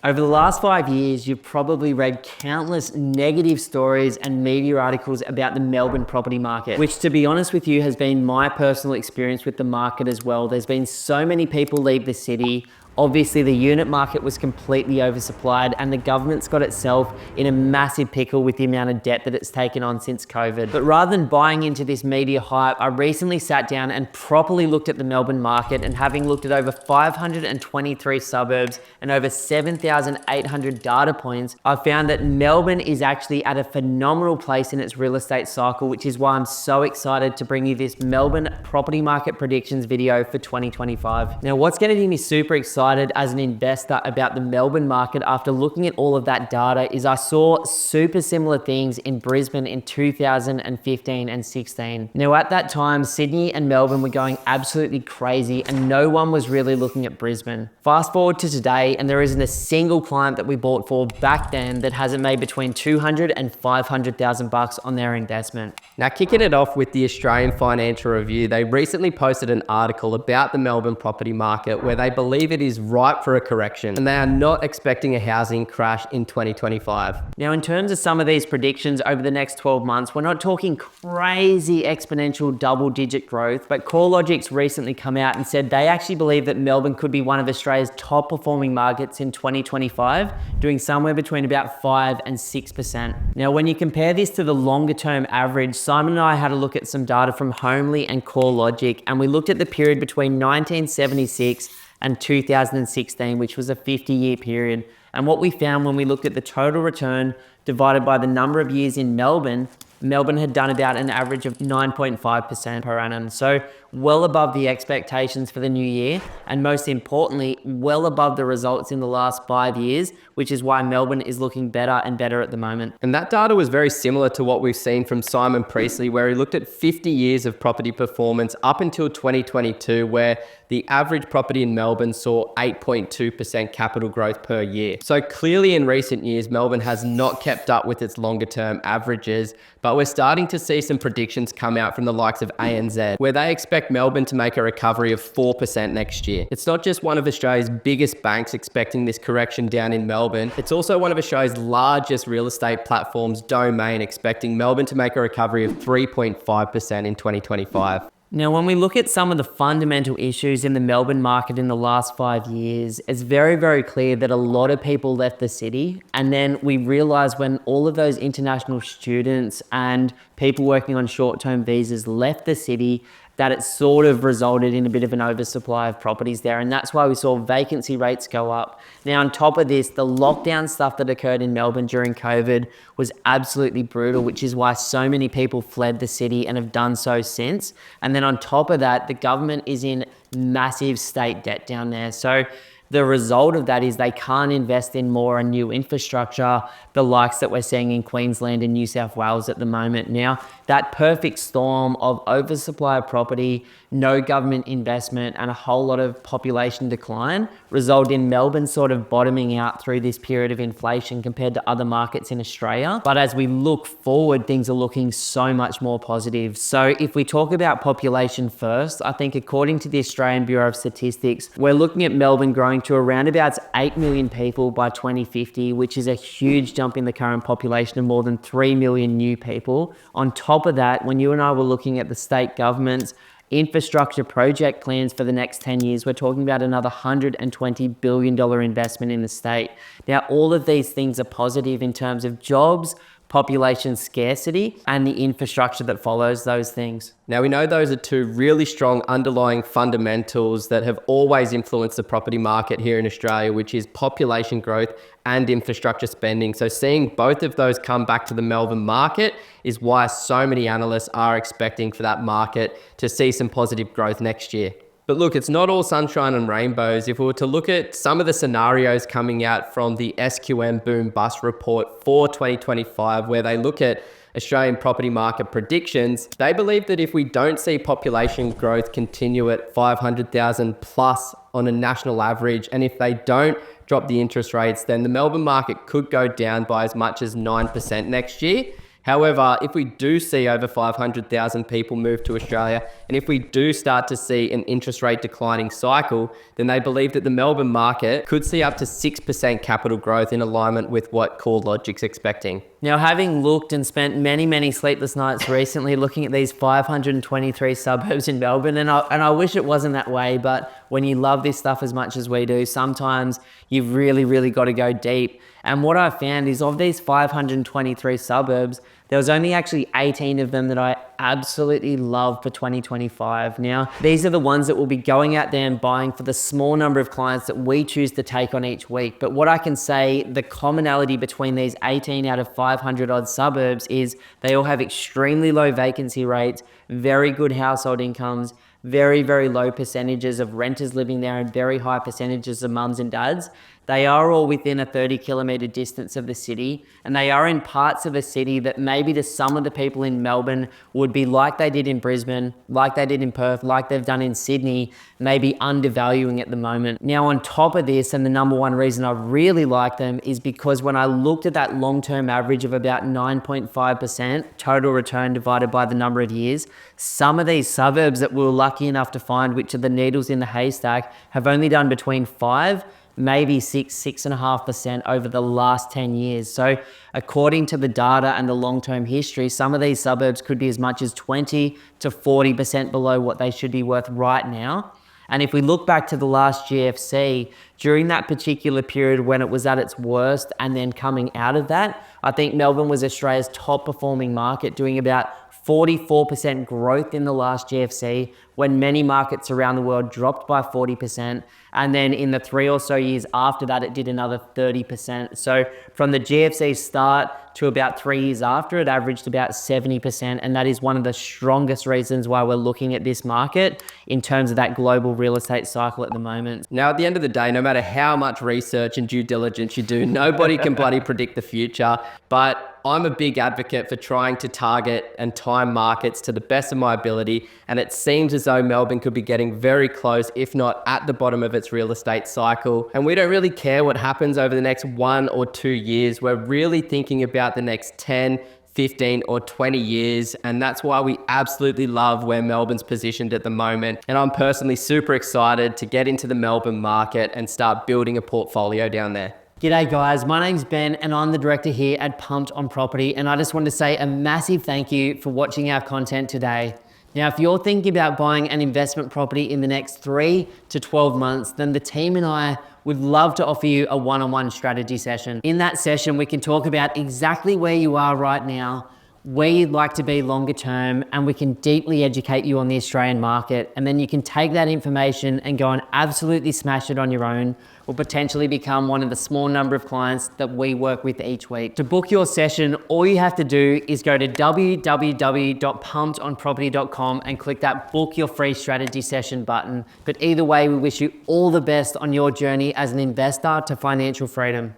Over the last 5 years, you've probably read countless negative stories and media articles about the Melbourne property market, which to be honest with you has been my personal experience with the market as well. There's been so many people leave the city. Obviously, the unit market was completely oversupplied and the government's got itself in a massive pickle with the amount of debt that it's taken on since COVID. But rather than buying into this media hype, I recently sat down and properly looked at the Melbourne market, and having looked at over 523 suburbs and over 7,800 data points, I found that Melbourne is actually at a phenomenal place in its real estate cycle, which is why I'm so excited to bring you this Melbourne property market predictions video for 2025. Now, what's getting me super excited as an investor about the Melbourne market after looking at all of that data is I saw super similar things in Brisbane in 2015 and 16. Now at that time, Sydney and Melbourne were going absolutely crazy and no one was really looking at Brisbane. Fast forward to today and there isn't a single client that we bought for back then that hasn't made between 200 and 500,000 bucks on their investment. Now, kicking it off with the Australian Financial Review, they recently posted an article about the Melbourne property market where they believe it is ripe for a correction and they are not expecting a housing crash in 2025. Now, in terms of some of these predictions over the next 12 months, we're not talking crazy exponential double-digit growth, but CoreLogic's recently come out and said they actually believe that Melbourne could be one of Australia's top performing markets in 2025, doing somewhere between about 5 and 6%. Now, when you compare this to the longer term average, Simon and I had a look at some data from Homely and CoreLogic, and we looked at the period between 1976 and 2016, which was a 50-year period. And what we found when we looked at the total return divided by the number of years in Melbourne had done about an average of 9.5% per annum. So well above the expectations for the new year, and most importantly, well above the results in the last 5 years, which is why Melbourne is looking better and better at the moment. And that data was very similar to what we've seen from Simon Priestley, where he looked at 50 years of property performance up until 2022, where the average property in Melbourne saw 8.2% capital growth per year. So clearly in recent years, Melbourne has not kept up with its longer term averages, but we're starting to see some predictions come out from the likes of ANZ, where they expect Melbourne to make a recovery of 4% next year. It's not just one of Australia's biggest banks expecting this correction down in Melbourne, it's also one of Australia's largest real estate platforms, Domain, expecting Melbourne to make a recovery of 3.5% in 2025. Now, when we look at some of the fundamental issues in the Melbourne market in the last 5 years, it's very, very clear that a lot of people left the city. And then we realized when all of those international students and people working on short-term visas left the city, that it sort of resulted in a bit of an oversupply of properties there. And that's why we saw vacancy rates go up. Now, on top of this, the lockdown stuff that occurred in Melbourne during COVID was absolutely brutal, which is why so many people fled the city and have done so since. And then on top of that, the government is in massive state debt down there. So the result of that is they can't invest in more and new infrastructure, the likes that we're seeing in Queensland and New South Wales at the moment. Now, that perfect storm of oversupply of property, no government investment, and a whole lot of population decline result in Melbourne sort of bottoming out through this period of inflation compared to other markets in Australia. But as we look forward, things are looking so much more positive. So if we talk about population first, I think according to the Australian Bureau of Statistics, we're looking at Melbourne growing to around about 8 million people by 2050, which is a huge jump in the current population of more than 3 million new people. On top of that, when you and I were looking at the state government's infrastructure project plans for the next 10 years, we're talking about another $120 billion investment in the state. Now, all of these things are positive in terms of jobs, population scarcity, and the infrastructure that follows those things. Now, we know those are two really strong underlying fundamentals that have always influenced the property market here in Australia, which is population growth and infrastructure spending. So seeing both of those come back to the Melbourne market is why so many analysts are expecting for that market to see some positive growth next year. But look, it's not all sunshine and rainbows. If we were to look at some of the scenarios coming out from the SQM Boom Bust report for 2025, where they look at Australian property market predictions, they believe that if we don't see population growth continue at 500,000 plus on a national average, and if they don't drop the interest rates, then the Melbourne market could go down by as much as 9% next year. However, if we do see over 500,000 people move to Australia, and if we do start to see an interest rate declining cycle, then they believe that the Melbourne market could see up to 6% capital growth in alignment with what CoreLogic's expecting. Now, having looked and spent many, many sleepless nights recently looking at these 523 suburbs in Melbourne, and I wish it wasn't that way, but when you love this stuff as much as we do, sometimes you've really, really got to go deep. And what I found is of these 523 suburbs, there was only actually 18 of them that I absolutely love for 2025. Now, these are the ones that will be going out there and buying for the small number of clients that we choose to take on each week. But what I can say, the commonality between these 18 out of 500 odd suburbs is they all have extremely low vacancy rates, very good household incomes, very, very low percentages of renters living there and very high percentages of mums and dads. They are all within a 30-kilometre distance of the city, and they are in parts of a city that maybe to some of the people in Melbourne would be like they did in Brisbane, like they did in Perth, like they've done in Sydney, maybe undervaluing at the moment. Now, on top of this, and the number one reason I really like them is because when I looked at that long-term average of about 9.5% total return divided by the number of years, some of these suburbs that we were lucky enough to find, which are the needles in the haystack, have only done between 5%, maybe 6.5% over the last 10 years. So according to the data and the long-term history, some of these suburbs could be as much as 20 to 40% below what they should be worth right now. And if we look back to the last GFC, during that particular period when it was at its worst and then coming out of that, I think Melbourne was Australia's top performing market, doing about 44% growth in the last GFC, when many markets around the world dropped by 40%. And then in the 3 or so years after that, it did another 30%. So from the GFC start to about 3 years after, it averaged about 70%. And that is one of the strongest reasons why we're looking at this market in terms of that global real estate cycle at the moment. Now, at the end of the day, no matter how much research and due diligence you do, nobody can bloody predict the future. But I'm a big advocate for trying to target and time markets to the best of my ability. And it seems as though Melbourne could be getting very close, if not at the bottom of its real estate cycle. And we don't really care what happens over the next 1 or 2 years. We're really thinking about the next 10, 15 or 20 years. And that's why we absolutely love where Melbourne's positioned at the moment. And I'm personally super excited to get into the Melbourne market and start building a portfolio down there. G'day guys, my name's Ben and I'm the director here at Pumped on Property, and I just wanted to say a massive thank you for watching our content today. Now, if you're thinking about buying an investment property in the next 3 to 12 months, then the team and I would love to offer you a one-on-one strategy session. In that session, we can talk about exactly where you are right now, where you'd like to be longer term, and we can deeply educate you on the Australian market. And then you can take that information and go and absolutely smash it on your own, or potentially become one of the small number of clients that we work with each week. To book your session, all you have to do is go to www.pumpedonproperty.com and click that book your free strategy session button. But either way, we wish you all the best on your journey as an investor to financial freedom.